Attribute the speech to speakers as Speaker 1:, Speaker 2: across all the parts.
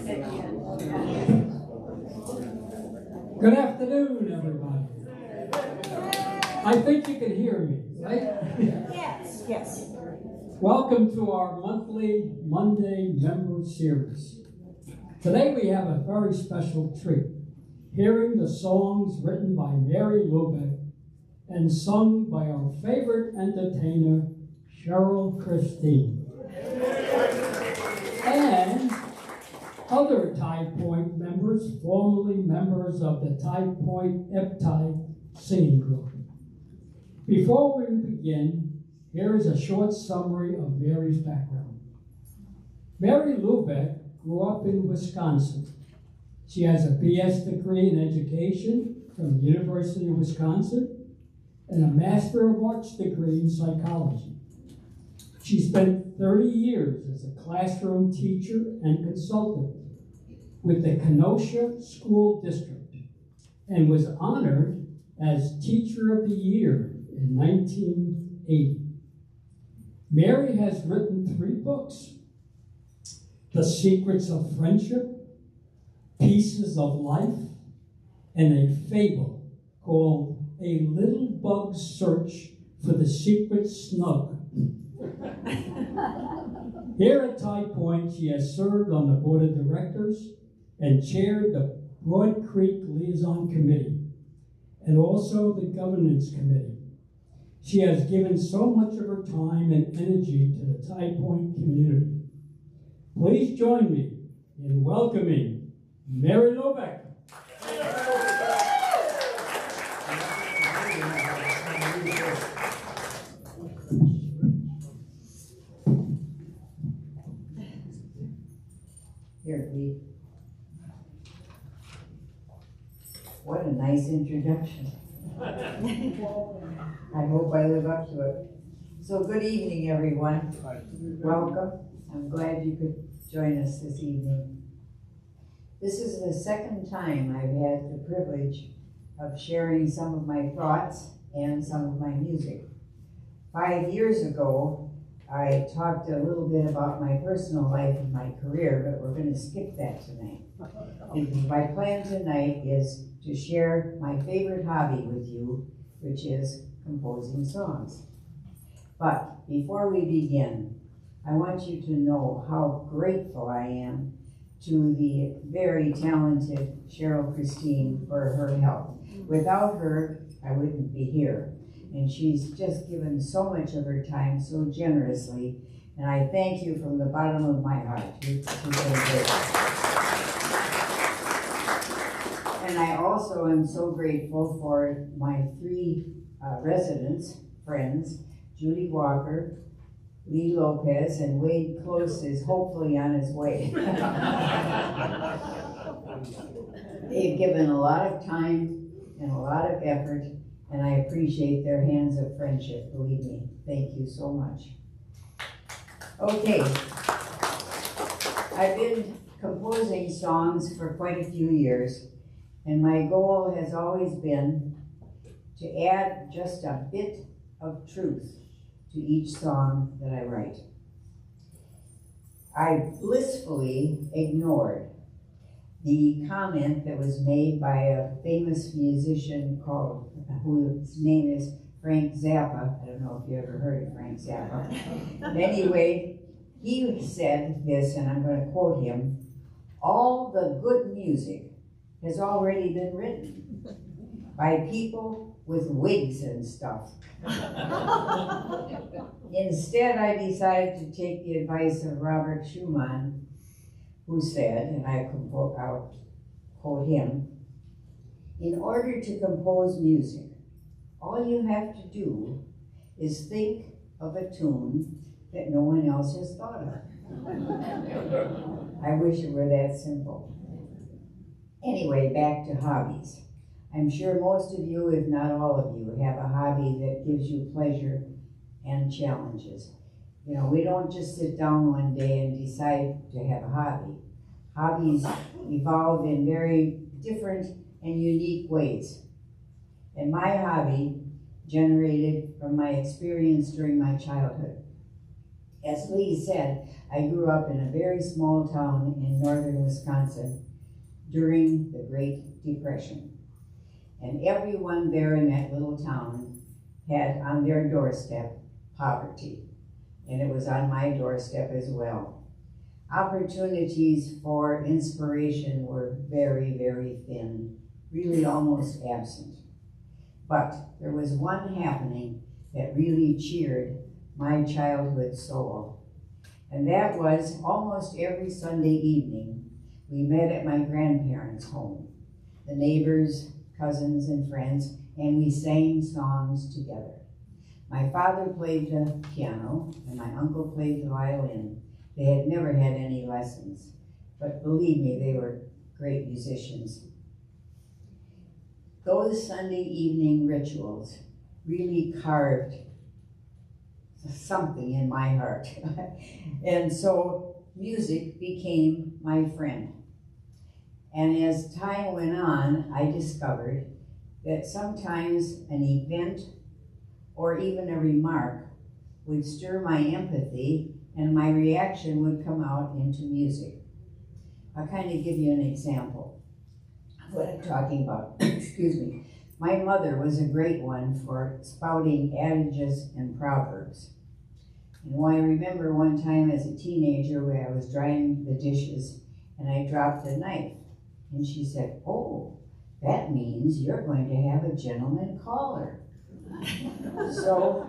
Speaker 1: Good afternoon, everybody. I think you can hear me, right?
Speaker 2: Yes, yes.
Speaker 1: Welcome to our monthly Monday member series. Today we have a very special treat, hearing the songs written by Mary Lubeck and sung by our favorite entertainer, Cheryl Christine. And other Tide Point members, formerly members of the Tide Point Eptide singing group. Before we begin, here is a short summary of Mary's background. Mary Lubeck grew up in Wisconsin. She has a BS degree in education from the University of Wisconsin and a Master of Arts degree in psychology. She spent 30 years as a classroom teacher and consultant with the Kenosha School District and was honored as Teacher of the Year in 1980. Mary has written 3 books: The Secrets of Friendship, Pieces of Life, and a fable called A Little Bug's Search for the Secret Snug. Here at Tide Point, she has served on the board of directors and chaired the Broad Creek Liaison Committee and also the Governance Committee. She has given so much of her time and energy to the Tide Point community. Please join me in welcoming Mary Lubeck.
Speaker 3: Here, Pete. What a nice introduction. I hope I live up to it. So good evening, everyone. Welcome. I'm glad you could join us this evening. This is the second time I've had the privilege of sharing some of my thoughts and some of my music. 5 years ago, I talked a little bit about my personal life and my career, but we're going to skip that tonight. Because my plan tonight is to share my favorite hobby with you, which is composing songs. But before we begin, I want you to know how grateful I am to the very talented Cheryl Christine for her help. Without her, I wouldn't be here. And she's just given so much of her time so generously. And I thank you from the bottom of my heart. You've been great. And I also am so grateful for my 3 residents, friends, Judy Walker, Lee Lopez, and Wade Close is hopefully on his way. They've given a lot of time and a lot of effort, and I appreciate their hands of friendship, believe me. Thank you so much. Okay, I've been composing songs for quite a few years, and my goal has always been to add just a bit of truth to each song that I write. I blissfully ignored the comment that was made by a famous musician whose name is Frank Zappa. I don't know if you ever heard of Frank Zappa. But anyway, he said this, and I'm going to quote him: "All the good music has already been written by people with wigs and stuff." Instead, I decided to take the advice of Robert Schumann, who said, and I'll quote him, "In order to compose music, all you have to do is think of a tune that no one else has thought of." I wish it were that simple. Anyway, back to hobbies. I'm sure most of you, if not all of you, have a hobby that gives you pleasure and challenges. You know, we don't just sit down one day and decide to have a hobby. Hobbies evolve in very different and unique ways. And my hobby generated from my experience during my childhood. As Lee said, I grew up in a very small town in northern Wisconsin during the Great Depression. And everyone there in that little town had on their doorstep poverty. And it was on my doorstep as well. Opportunities for inspiration were very, very thin, really almost absent. But there was one happening that really cheered my childhood soul. And that was almost every Sunday evening, we met at my grandparents' home, the neighbors, cousins, and friends, and we sang songs together. My father played the piano, and my uncle played the violin. They had never had any lessons, but believe me, they were great musicians. Those Sunday evening rituals really carved something in my heart. And so music became my friend. And as time went on, I discovered that sometimes an event or even a remark would stir my empathy and my reaction would come out into music. I'll kind of give you an example of what I'm talking about. Excuse me. My mother was a great one for spouting adages and proverbs. And I remember one time as a teenager where I was drying the dishes and I dropped a knife. And she said, "Oh, that means you're going to have a gentleman caller." So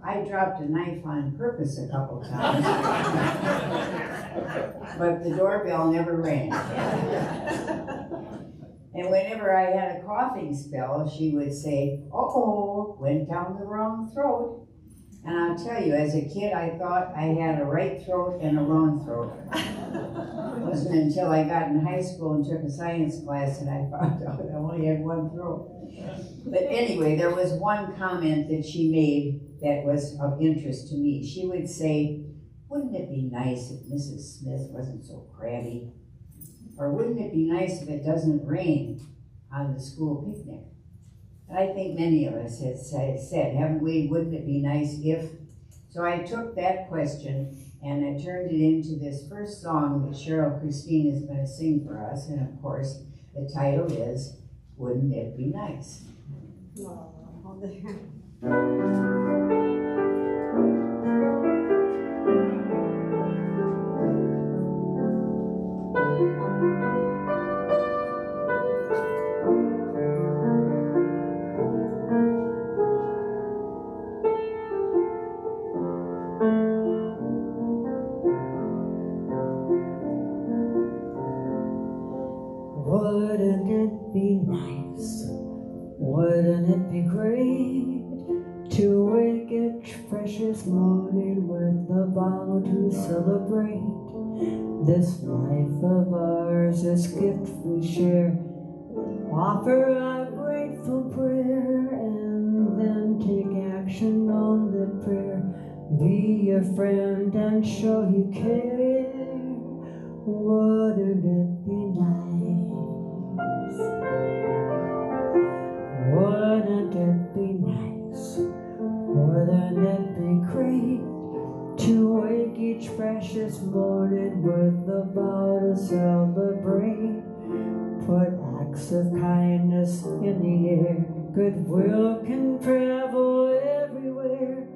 Speaker 3: I dropped a knife on purpose a couple times, but the doorbell never rang. And whenever I had a coughing spell, she would say, "Uh-oh, went down the wrong throat." And I'll tell you, as a kid, I thought I had a right throat and a wrong throat. It wasn't until I got in high school and took a science class that I found out I only had one throat. But anyway, there was one comment that she made that was of interest to me. She would say, "Wouldn't it be nice if Mrs. Smith wasn't so crabby? Or wouldn't it be nice if it doesn't rain on the school picnic?" And I think many of us have said, haven't we, wouldn't it be nice if? So I took that question and I turned it into this first song that Cheryl Christine is going to sing for us. And of course, the title is, "Wouldn't It Be Nice?"
Speaker 4: Wouldn't it be nice? Wouldn't it be great to wake each precious morning with a vow to celebrate this life of ours, this gift we share? Offer a grateful prayer and then take action on that prayer. Be your friend and show you care. Wouldn't it be nice? Wouldn't it be nice? Wouldn't it be great to wake each precious morning with a vow to celebrate? Put acts of kindness in the air. Goodwill can travel everywhere.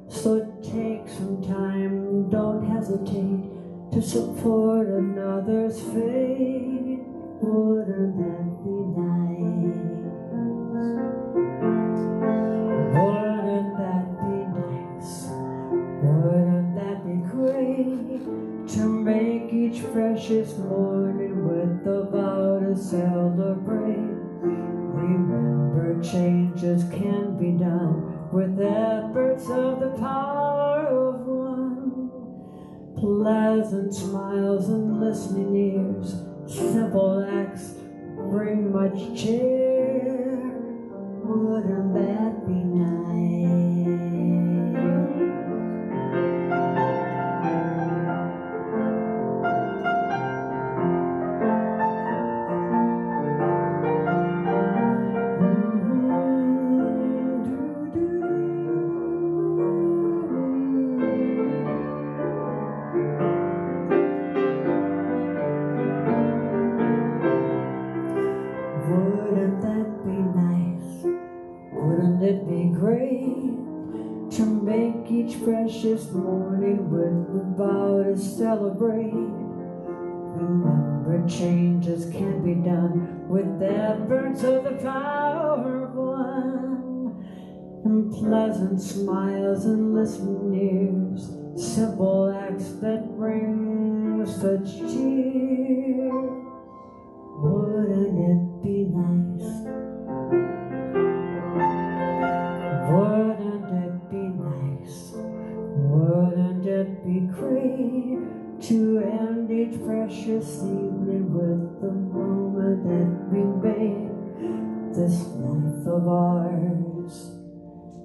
Speaker 4: So take some time, don't hesitate to support another's fate. Wouldn't that be nice? Wouldn't that be nice? Wouldn't that be great to make each precious morning with a vow to celebrate? Remember, changes can be done with efforts of the power of one. Pleasant smiles and listening ears, simple acts bring much cheer. Wouldn't that be nice? precious morning with the vow to celebrate. Remember, changes can be done with the efforts of the power of one, and pleasant smiles and listening ears, simple acts that bring such cheer. Wouldn't it be nice? Wouldn't it be nice? Wouldn't it be great to end each precious evening with the moment that we made this life of ours,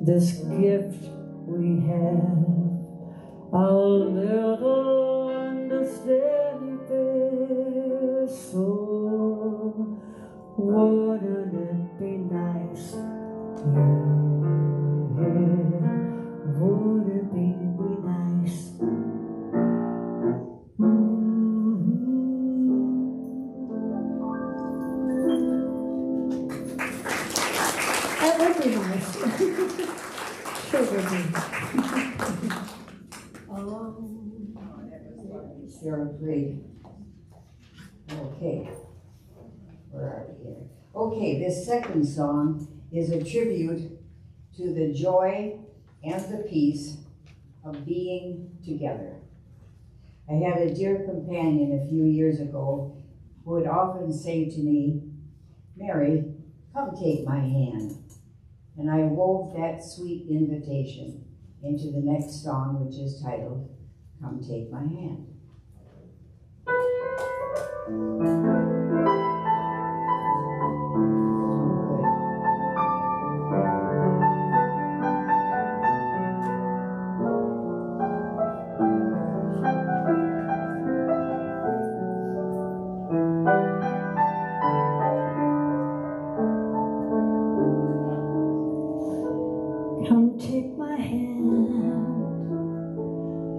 Speaker 4: this gift we have, a little understanding face. So wouldn't it be nice? Would it be nice?
Speaker 5: That would be nice. Sure would be.
Speaker 3: You're great. Okay. Where are we here? Okay, this second song is a tribute to the joy and the peace of being together. I had a dear companion a few years ago who would often say to me, "Mary, come take my hand." And I wove that sweet invitation into the next song, which is titled, "Come Take My Hand."
Speaker 4: Come take my hand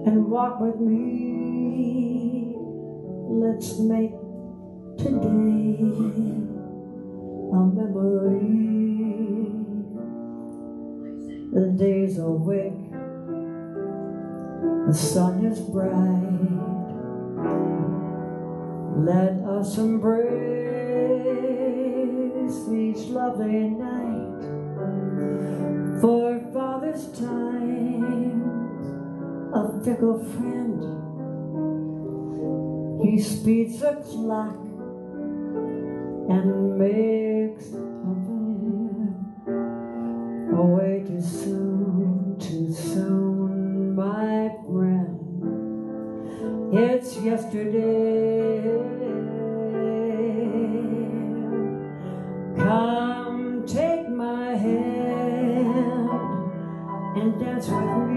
Speaker 4: and walk with me. Let's make today a memory. The days are weak, the sun is bright. Let us embrace each lovely night. For Father's time, a fickle friend, he speeds the clock and makes a man. Away too soon, my friend. It's yesterday. Come take my hand and dance with me.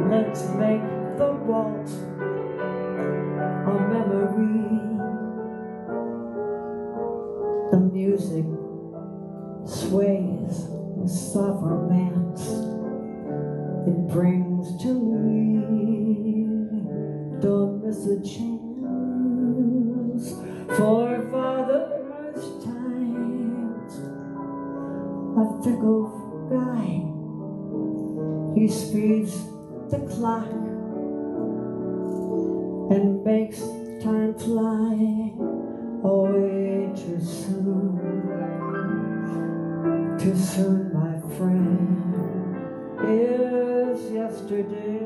Speaker 4: Let's make the waltz a memory. The music sways with soft romance. It brings to me, don't miss a chance. For Father's time's a fickle guy. He speeds the clock and makes time fly away too soon. Too soon, my friend, is yesterday.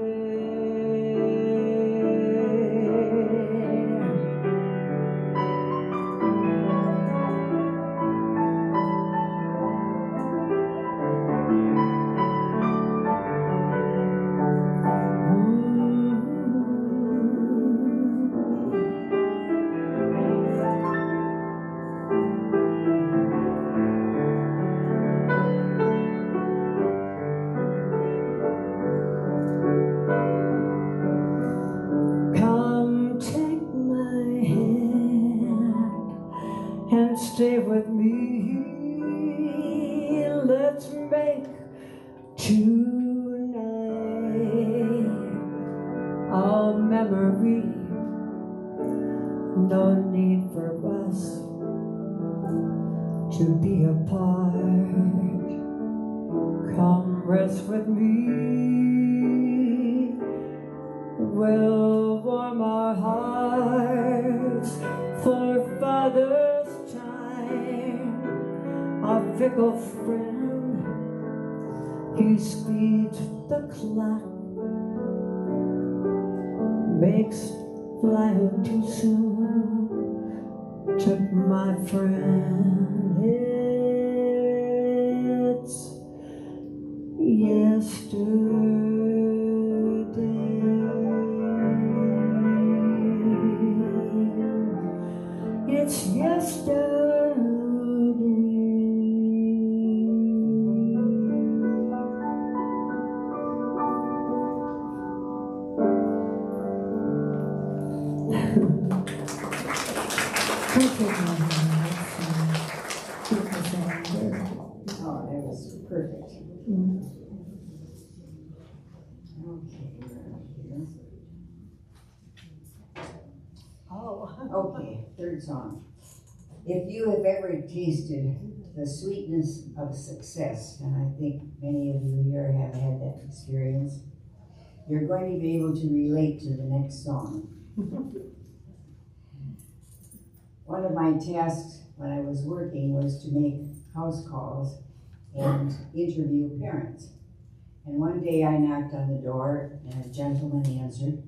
Speaker 4: And stay with me. Let's make tonight a memory. No need for us to be apart. Come rest with me will warm our hearts for Father's time. Our fickle friend, he speeds the clock, makes life too soon. Took my friend, it's yesterday. It's yesterday.
Speaker 3: Oh, that was perfect. Okay, we're up here.
Speaker 2: Oh.
Speaker 3: Okay, third song. If you have ever tasted the sweetness of success, and I think many of you here have had that experience, you're going to be able to relate to the next song. One of my tasks when I was working was to make house calls and interview parents. And one day I knocked on the door and a gentleman answered,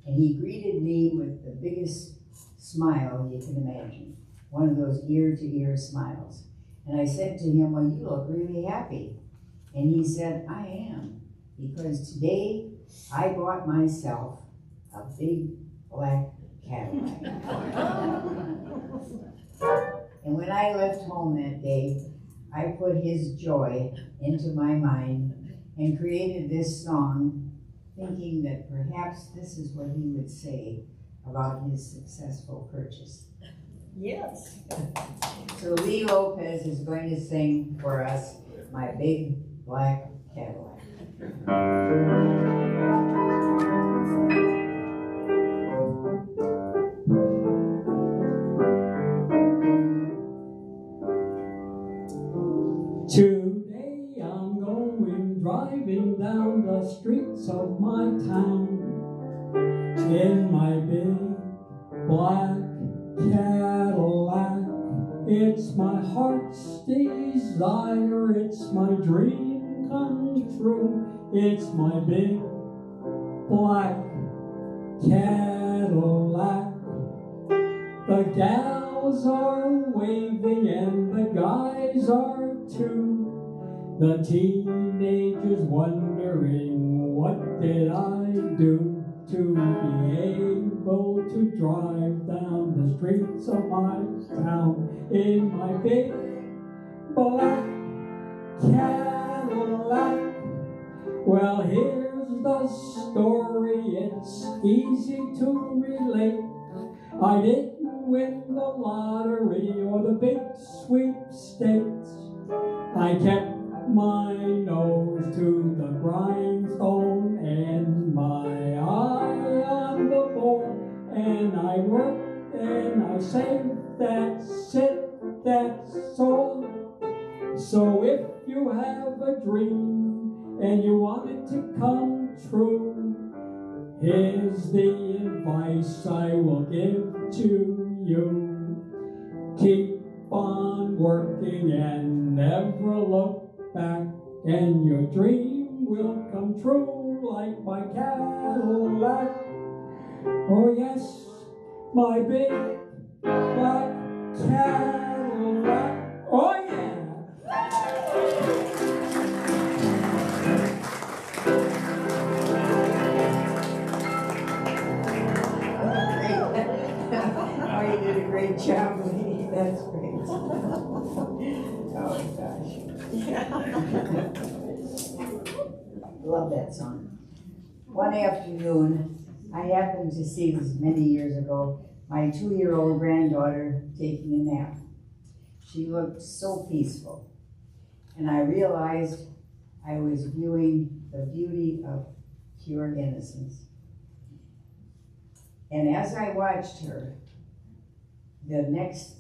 Speaker 3: and he greeted me with the biggest smile you can imagine, one of those ear-to-ear smiles. And I said to him, well, you look really happy. And he said, I am, because today I bought myself a big black Cadillac. And when I left home that day, I put his joy into my mind and created this song, thinking that perhaps this is what he would say about his successful purchase.
Speaker 2: Yes.
Speaker 3: So Lee Lopez is going to sing for us, My Big Black Cadillac.
Speaker 1: Today I'm going driving down the streets of my town in my big black Cadillac. It's my heart's desire, it's my dream come true. It's my big black Cadillac. The gals are waving and the guys are too. The teenagers wondering, what did I do to be able to drive down the streets of my town in my big black Cadillac? Well, here's the story, it's easy to relate. I didn't win the lottery or the big sweepstakes. I kept my nose to the grindstone and my eye on the ball, and I worked and I saved, that's it, that's all. So if you have a dream and you want it to come true, here's the advice I will give to you. Keep on working and never look back, and your dream will come true like my Cadillac. Oh yes, my big black Cadillac. Oh yeah!
Speaker 3: Oh, you did a great job, Lee. That's great. Oh gosh. Love that song. One afternoon, I happened to see this many years ago, my 2-year-old granddaughter taking a nap. She looked so peaceful, and I realized I was viewing the beauty of pure innocence. And as I watched her, the next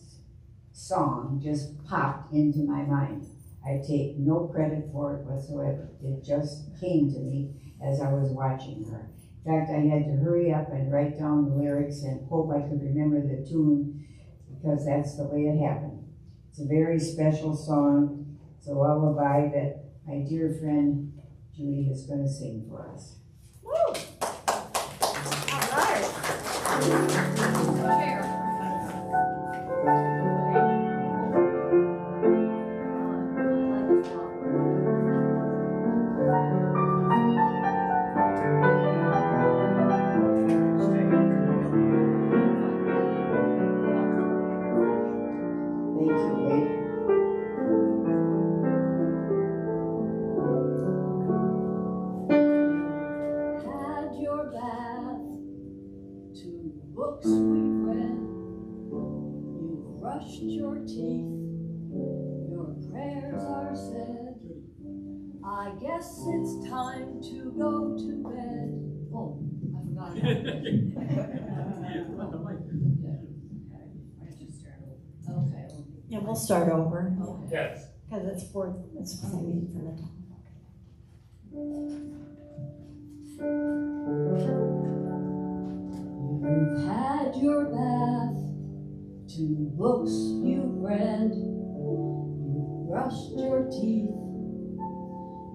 Speaker 3: song just popped into my mind. I take no credit for it whatsoever. It just came to me as I was watching her. In fact, I had to hurry up and write down the lyrics and hope I could remember the tune, because that's the way it happened. It's a very special song. It's a lullaby that my dear friend Judy is going to sing for us.
Speaker 2: Woo! All right.
Speaker 3: Thank you, Kate.
Speaker 6: Had your bath, 2 books we've read, you've brushed your teeth, your prayers are said. I guess it's time to go to bed. Oh, I forgot that. Okay.
Speaker 2: Yeah, we'll start over.
Speaker 1: Yes.
Speaker 2: Because it's singing for the top.
Speaker 6: You've had your bath, 2 books you've read, you've brushed your teeth,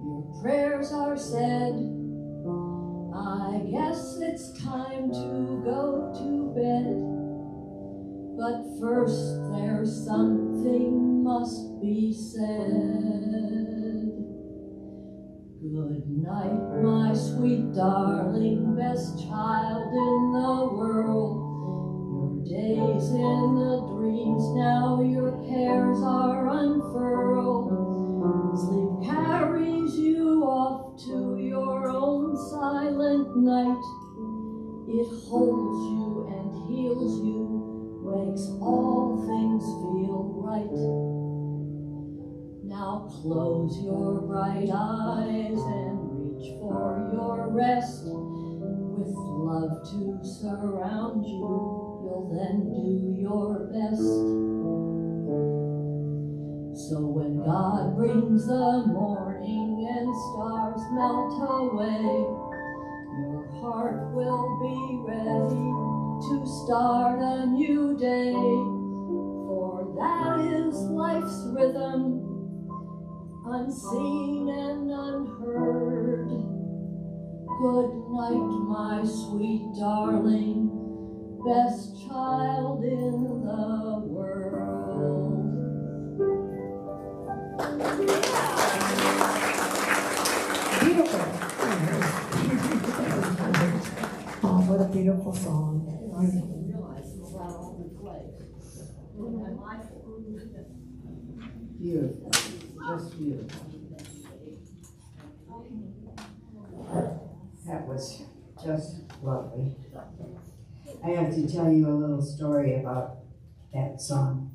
Speaker 6: your prayers are said. I guess it's time to go to bed. But first there's something must be said. Good night, my sweet darling, best child in the world. Your days in the dreams, now your cares are unfurled. Sleep carries you off to your own silent night. It holds you and heals you, makes all things feel right. Now close your bright eyes and reach for your rest. With love to surround you, you'll then do your best. So when God brings the morning and stars melt away, your heart will be ready to start a new day. For that is life's rhythm, unseen and unheard. Good night, my sweet darling, best child in the world.
Speaker 2: Beautiful. Oh, what a beautiful song.
Speaker 6: I didn't realize it was out on the clay. And my
Speaker 3: Beautiful. Just beautiful. That was just lovely. I have to tell you a little story about that song.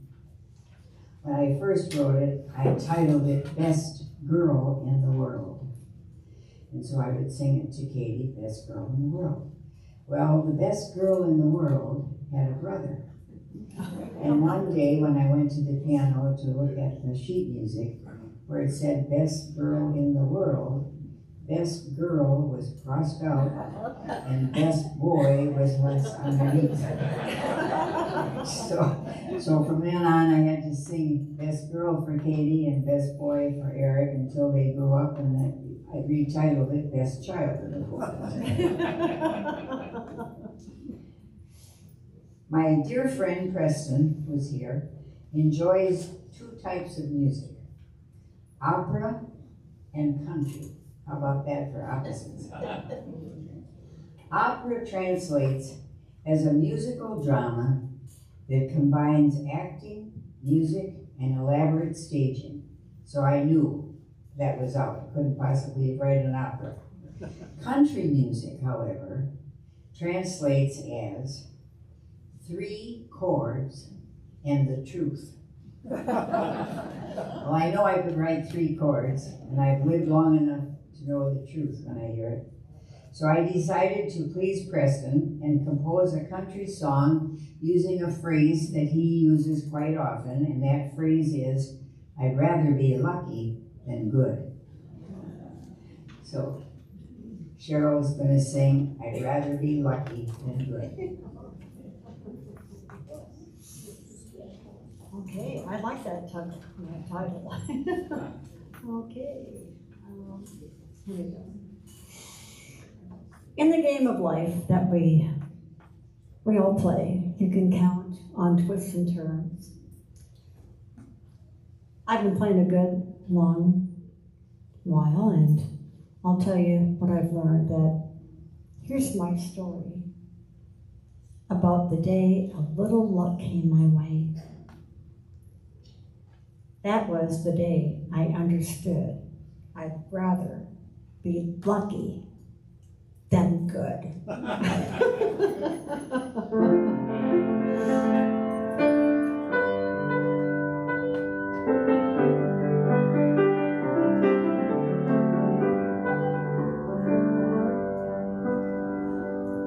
Speaker 3: When I first wrote it, I titled it Best Girl in the World. And so I would sing it to Katie, Best Girl in the World. Well, the best girl in the world had a brother. And one day when I went to the piano to look at the sheet music, where it said Best Girl in the World, Best Girl was crossed out and Best Boy was left underneath. So from then on I had to sing Best Girl for Katie and Best Boy for Eric until they grew up, and then I retitled it Best Child in the World. My dear friend Preston, who's here, enjoys 2 types of music, opera and country. How about that for opposites? Opera translates as a musical drama that combines acting, music, and elaborate staging. So I knew that was out. I couldn't possibly write an opera. Country music, however, translates as 3 chords and the truth. Well, I know I could write 3 chords, and I've lived long enough to know the truth when I hear it. So I decided to please Preston and compose a country song using a phrase that he uses quite often, and that phrase is, I'd rather be lucky than good. So Cheryl's gonna sing, I'd rather be lucky than good.
Speaker 2: Okay, I like that title. Okay. Here we go. In the game of life that we all play, you can count on twists and turns. I've been playing a good long while, and I'll tell you what I've learned. That here's my story about the day a little luck came my way. That was the day I understood I'd rather be lucky than good.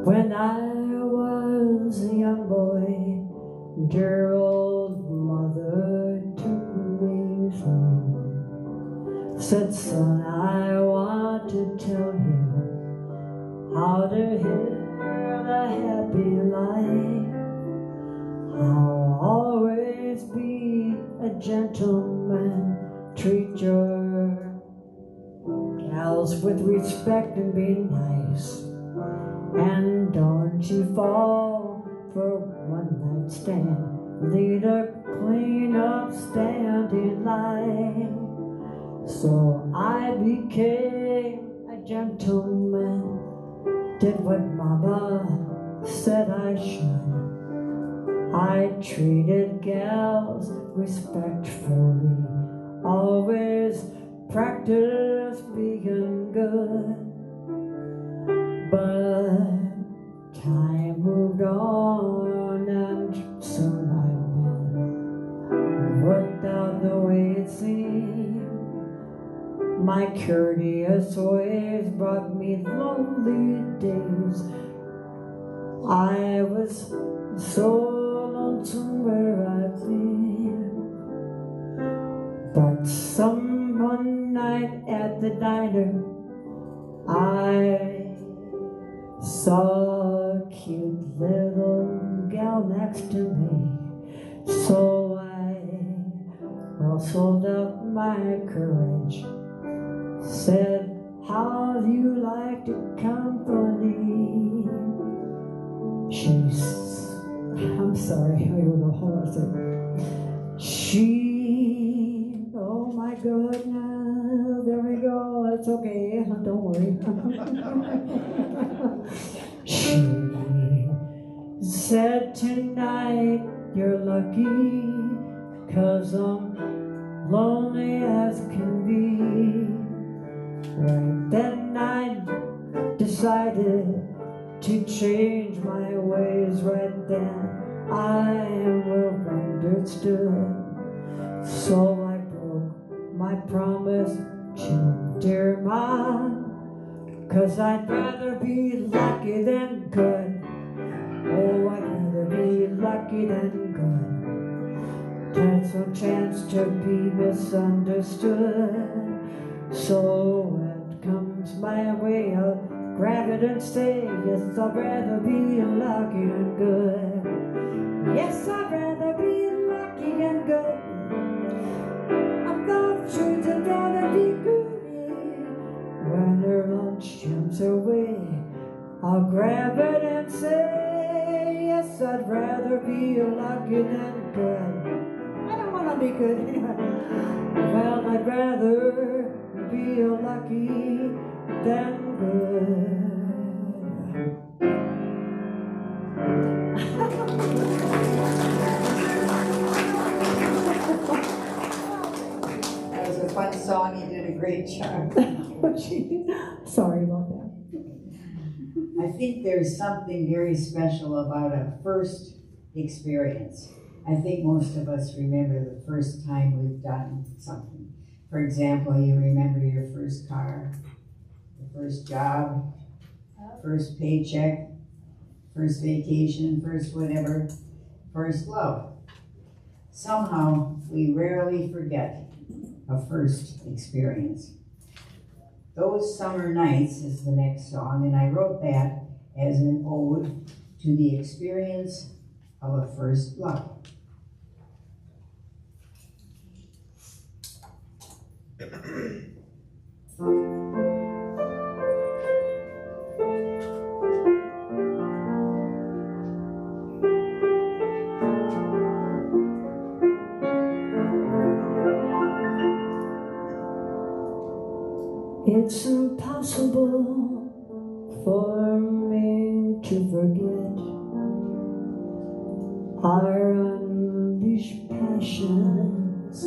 Speaker 4: When I was a young boy, dear old mother took me home. Said, son, I want to tell you how to live a happy life. How always be a gentleman, treat your gals with respect and be nice. And don't you fall for one night stand, lead a clean upstanding life. So I became a gentleman, did what Mama said I should. I treated gals respectfully, always practiced being good. But time moved on, and soon I've been worked out the way it seemed. My courteous ways brought me lonely days. I was so lonesome where I've been. But some one night at the diner, I saw a cute little gal next to me. So I rustled up my courage, said, how do you like the company? I'm sorry, here we go, hold on a second. Oh my goodness, there we go, that's okay, don't worry. She said, tonight you're lucky, 'cause I'm lonely as can be. Right then I decided to change my ways. Right then I well understood. So I broke my promise to dear Mom, 'cause I'd rather be lucky than good. Oh, I'd rather be lucky than good. There's no chance to be misunderstood. So when it comes my way, I'll grab it and say, yes, I'd rather be lucky and good. Yes, I'd rather be lucky and good. I'm gonna choose to rather be good. When her lunch comes her way, I'll grab it and say, yes, I'd rather be lucky than good. I don't want to be good anyway. Well, I'd rather be lucky than good.
Speaker 3: That was a fun song, you did a great job.
Speaker 2: Sorry about that.
Speaker 3: I think there's something very special about a first experience. I think most of us remember the first time we've done something. For example, you remember your first car, the first job, first paycheck, first vacation, first whatever, first love. Somehow, we rarely forget a first experience. Those Summer Nights is the next song, and I wrote that as an ode to the experience of a first love.
Speaker 4: It's impossible for me to forget our unleashed passions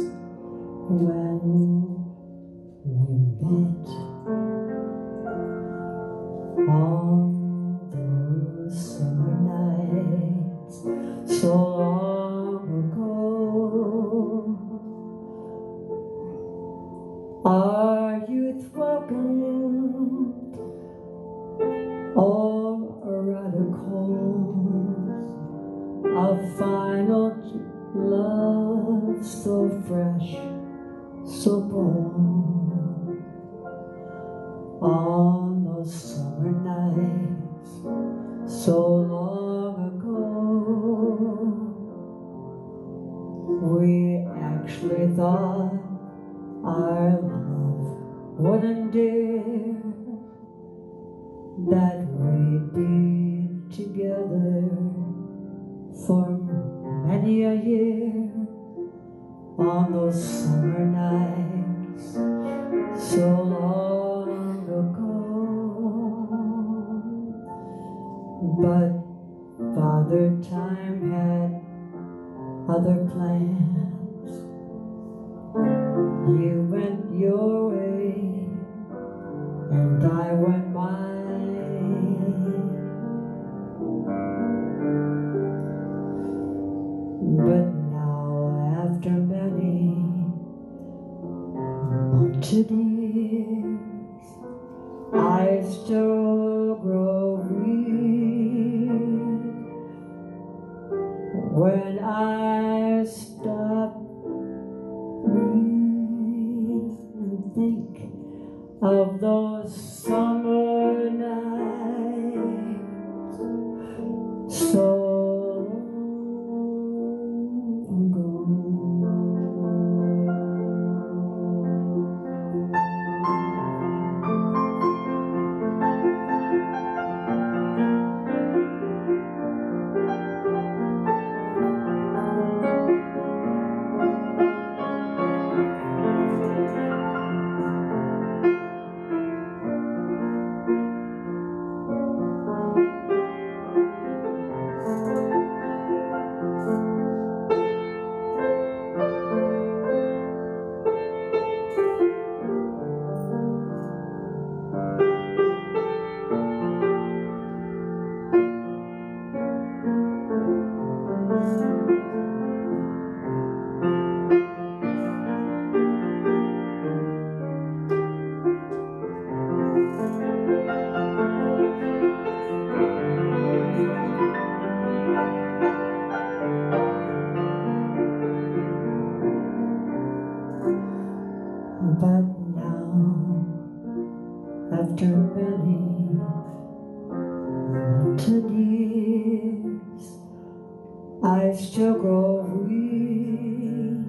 Speaker 4: when we met. All those summer nights so long ago. Our youth welcomed all radicals, a final love so fresh, so bold. On those summer nights so long ago, we actually thought our love would endure, that we'd be together for many a year. On those summer nights so long ago, but Father Time had other plans. You went your way, and I went mine. But now, after many mounted years, I still grow weak when I stop and think of those summer nights so long ago. But now, after many mountain years, I still grow weak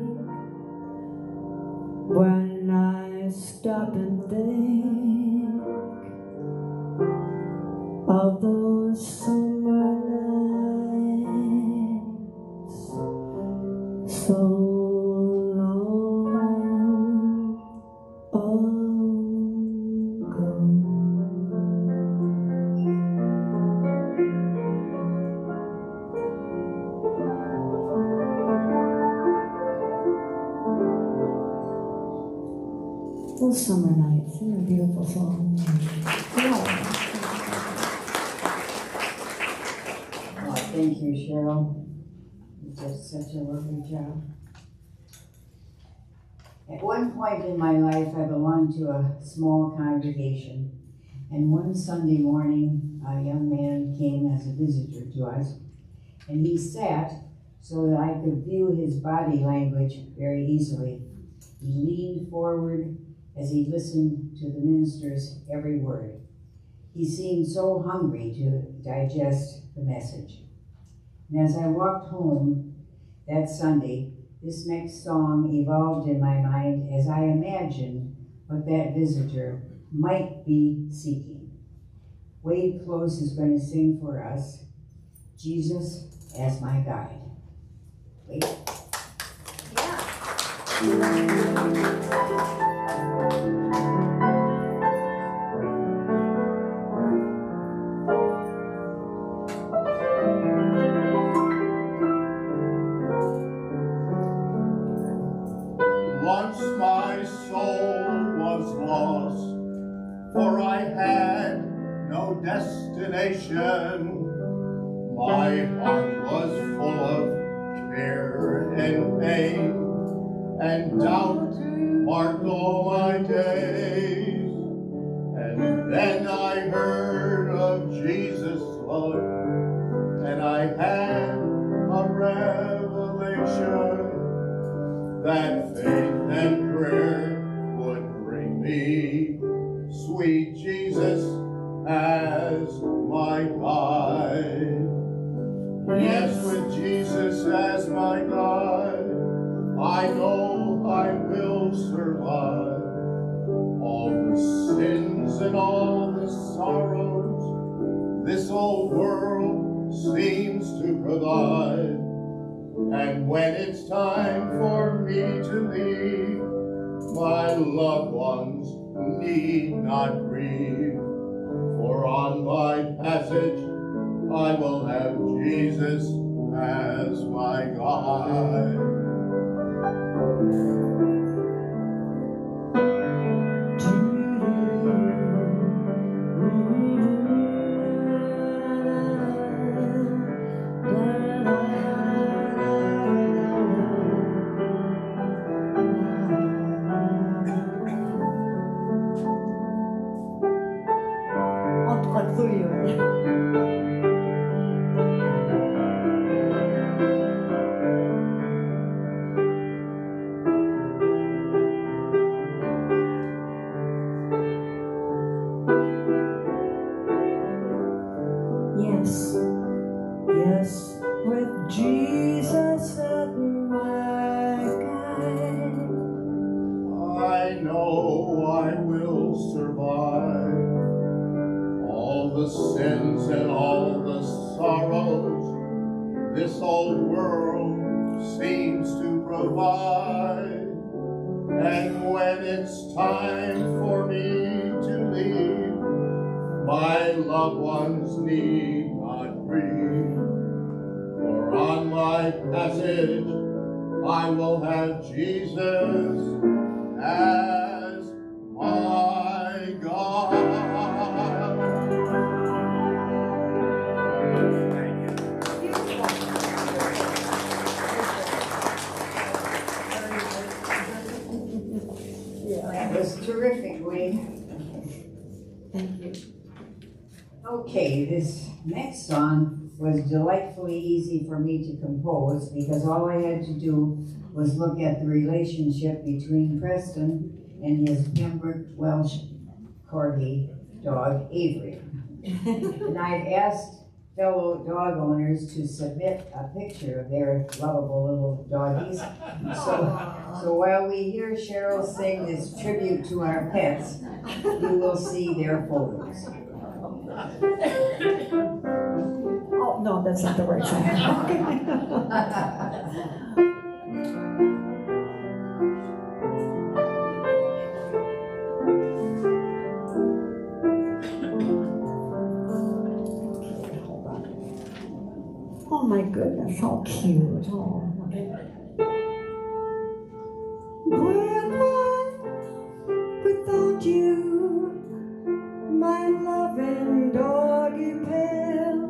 Speaker 4: when I stop and think of those summer nights so long ago. Those summer nights, they're a beautiful song.
Speaker 3: Oh, thank you, Cheryl. You did such a lovely job. At one point in my life, I belonged to a small congregation, and one Sunday morning, a young man came as a visitor to us, and he sat so that I could view his body language very easily. He leaned forward as he listened to the minister's every word. He seemed so hungry to digest the message. And as I walked home that Sunday, this next song evolved in my mind as I imagined what that visitor might be seeking. Wade Close is going to sing for us, Jesus as My Guide. Wade?
Speaker 7: Once my soul was lost, for I had no destination. My heart was full of care and pain, and doubt marked all my days. And then I heard of Jesus' love, and I had a revelation that faith and prayer would bring me sweet Jesus as my guide. Yes, with Jesus as my guide, I know I will survive all the sins and all the sorrows this old world seems to provide. And when it's time for me to leave, my loved ones need not grieve. For on my passage, I will have Jesus as my guide.
Speaker 2: I'll clue you in. Yes, yes, with Jesus at my guide.
Speaker 7: I know I will survive all the sins and all the sorrows this old world seems to provide. And when it's time for me to leave, my loved ones need not grieve. For on my passage, I will have Jesus as my God.
Speaker 3: That was terrific, Wade.
Speaker 2: Thank you.
Speaker 3: Okay, this next song was delightfully easy for me to compose because all I had to do was look at the relationship between Preston and his Pembroke Welsh Corgi dog, Avery. And I've asked fellow dog owners to submit a picture of their lovable little doggies. So while we hear Cheryl sing this tribute to our pets, you will see their photos.
Speaker 2: Oh, no, that's not the right song. Oh my goodness, how cute. Oh. Without you, my loving doggy pal,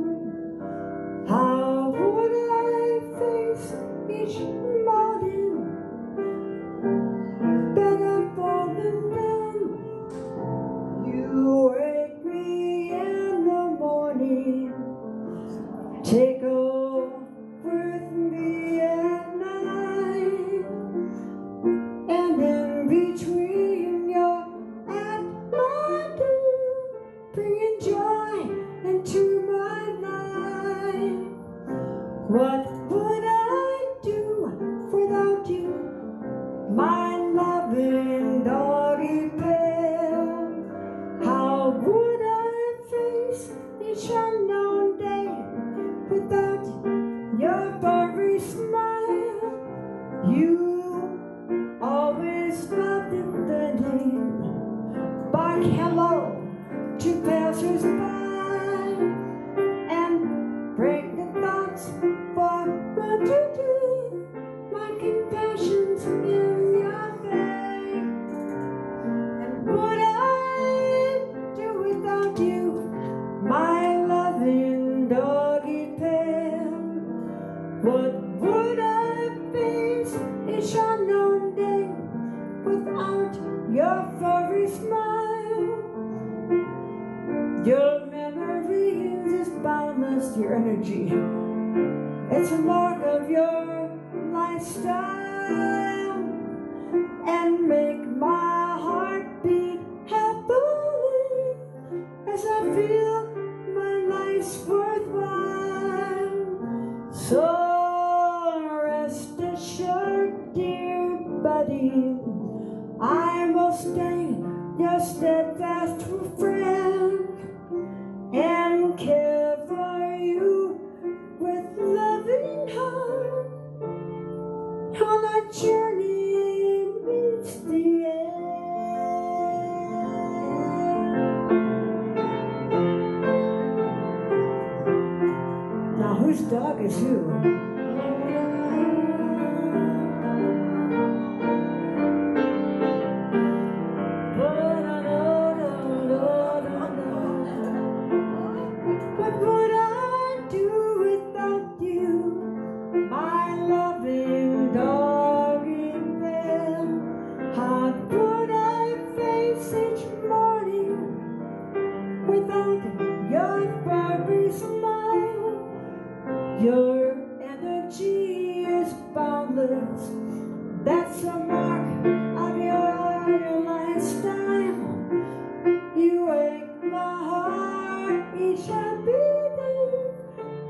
Speaker 2: how would I face each morning? Better falling down. You wake me in the morning, take off with me at night.
Speaker 4: would I do without you? My loving doggy bell. How would I face each unknown day without your furry smile? You always loved it the name. Bark hello to passers-by and break the thoughts for what you do. My compassion's in your face. And would I do without you? My loving doggy pail. What would I face each unknown day without your furry smile? Your memory is boundless, your energy. It's a mark of your lifestyle and make my heart beat happily as I feel my life's worthwhile. So rest assured, dear buddy, I will stay your steadfast friend and care for you with loving heart on our journey meets the end. Now whose dog is who? What would I do without you? My loving doggy bell. How would I face each morning without your furry smile? Your energy is boundless. That's a mark of your lifestyle. You wake my heart each happy day,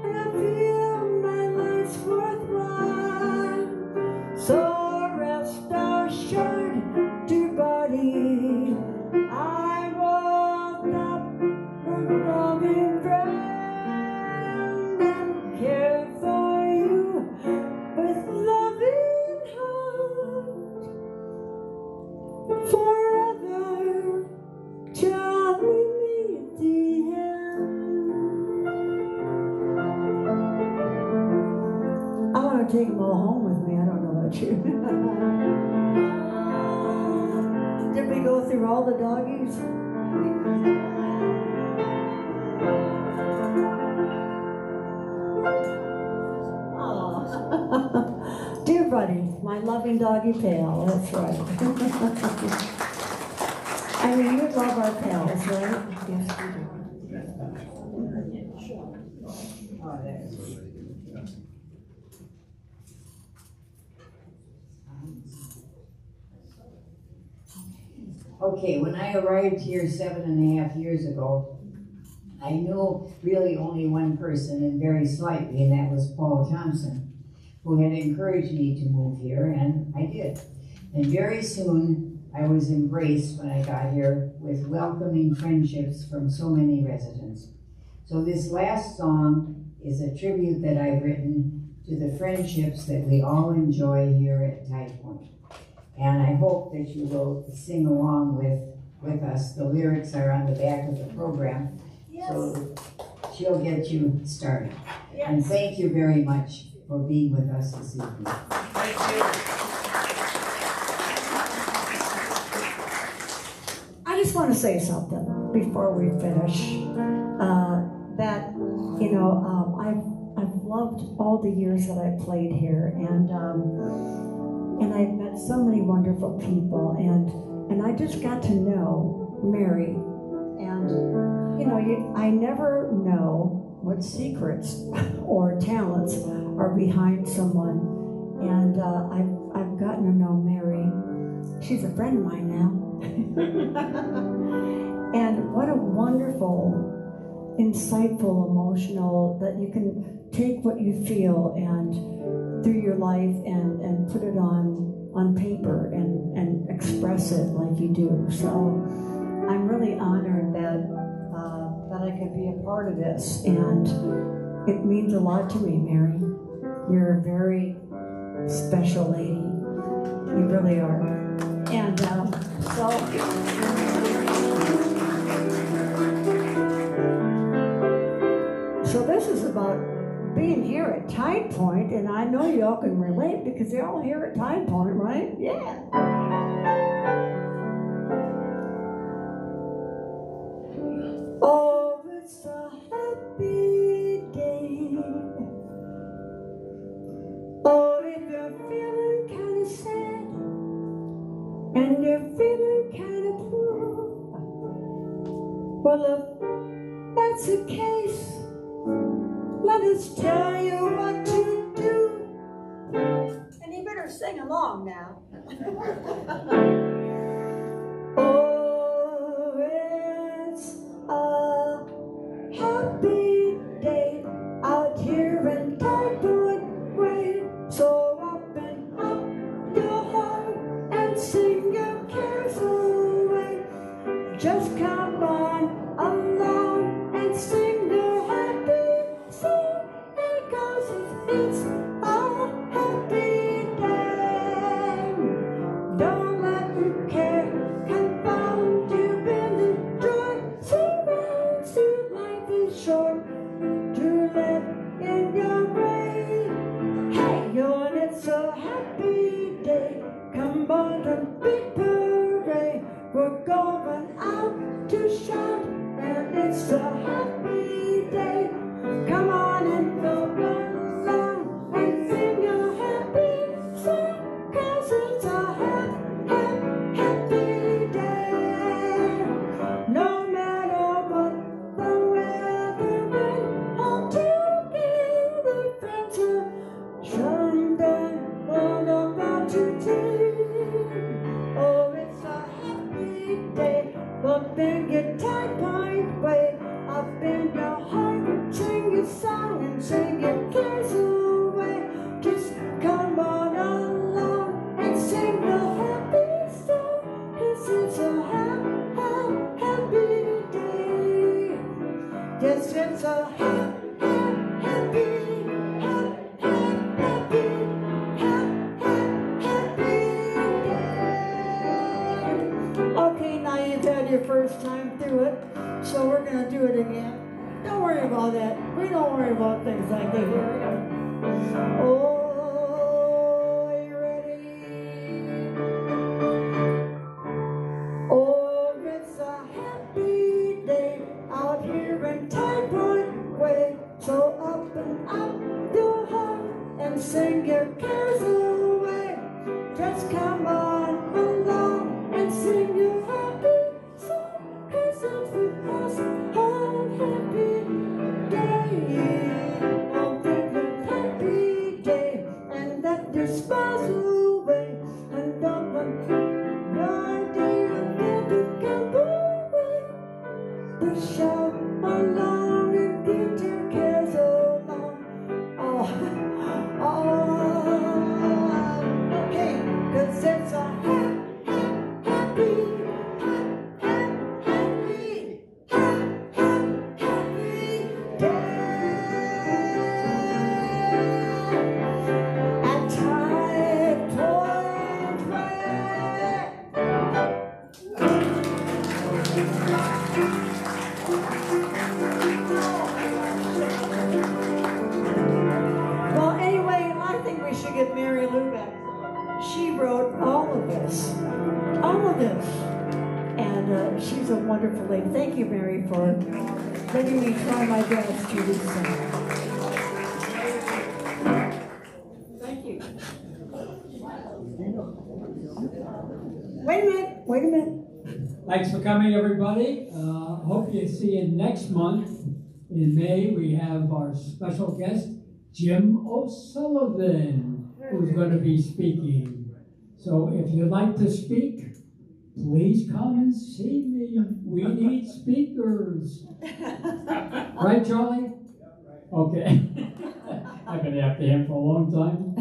Speaker 4: and I feel my life's worthwhile. So rest assured, dear buddy, I walked up with loving friend and care for you with loving heart forever till we meet the end. I want to take them all home with me. I don't know about you. Did we go through all the doggies? Aw. Dear buddy, my loving doggy pal, that's right. I mean, you love our pals, right? Yes, we do.
Speaker 3: Oh, that's sweet. Okay, when I arrived here 7.5 years ago, I knew really only one person, and very slightly, and that was Paul Thompson, who had encouraged me to move here, and I did. And very soon, I was embraced when I got here with welcoming friendships from so many residents. So this last song is a tribute that I've written to the friendships that we all enjoy here at Tide Point. And I hope that you will sing along with us. The lyrics are on the back of the program. Yes. So she'll get you started. Yes. And thank you very much for being with us this evening. Thank you.
Speaker 4: I just want to say something before we finish. That, you know, I've loved all the years that I've played here, and I've met so many wonderful people, and I just got to know Mary, and you know, I never know what secrets or talents are behind someone, and I've gotten to know Mary. She's a friend of mine now. And what a wonderful, insightful, emotional, that you can
Speaker 2: take what you feel and through your life and put it on paper and express it like you do. So I'm really honored that I could be a part of this, and it means a lot to me, Mary. You're a very special lady. You really are. And so this is about being here at Tide Point, and I know y'all can relate because you're all here at Tide Point, right? Yeah. Oh, it's a happy day. Oh, if you're feeling kind of sad and you're feeling kind of blue, well, if that's the case, let us tell you what to do. And you better sing along now. Oh, it's a happy day out here in Tide Point Way. So up and up your heart and sing your cares away. Just come on along and sing your happy song, because it's a happy day. Don't let your care confound you in the joy surrounds you. Life is short to live in your way. Hey, yo, and it's a happy day. Come on, a big parade. We're going out to shout, and it's a happy day. Come on and go along and sing your happy song, 'cause it's a happy day. No matter what the weather, we're all together, friends are shine down all about today. Oh, it's a happy day. Up in your Tide Point Way, up in your heart, sing your song and sing your cares away. Just come on along and sing the happy song, 'cause it's a happy day. Yes, it's a happy day. Okay, now you've had your first time through it, so we're going to do it again. Don't worry about that. We don't worry about things like that here. Oh, you ready? Oh, it's a happy day out here in Tide Point Way. So up and up your heart and sing your cares away. Just come on along and sing your happy song, 'cause it's with us on happy day. Oh, think of happy day and let your smiles away. And up on your day and then you can go away. But shout along and get your cares along. Oh, okay, 'cause it's a happy day at Tide Point Way. Well, anyway, I think we should get Mary Lubeck. She wrote all of this, and she's a wonderful lady. Thank you, Mary, for letting me try my best to do so. Thank you. Wait a minute.
Speaker 1: Thanks for coming, everybody. Hope you see you next month. In May, we have our special guest, Jim O'Sullivan, who's going to be speaking. So if you'd like to speak, please come and see me. We need speakers. Right, Charlie? Okay. I've been after him for a long time.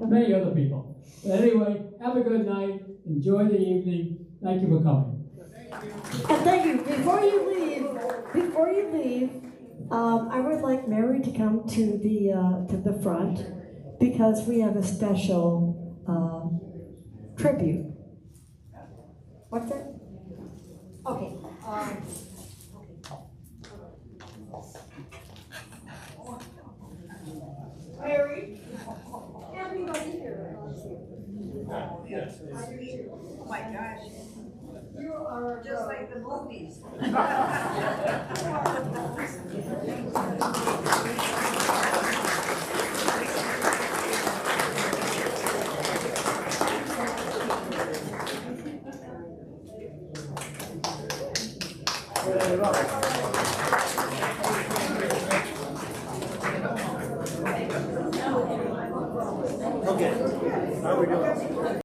Speaker 1: Many other people. But anyway, have a good night. Enjoy the evening. Thank you for coming.
Speaker 5: And thank you. Before you leave, I would like Mary to come to the front because we have a special tribute. What's that? Okay. Mary, everybody here.
Speaker 3: Oh my gosh,
Speaker 5: You are
Speaker 3: just like the movies.
Speaker 8: Okay, how are we doing?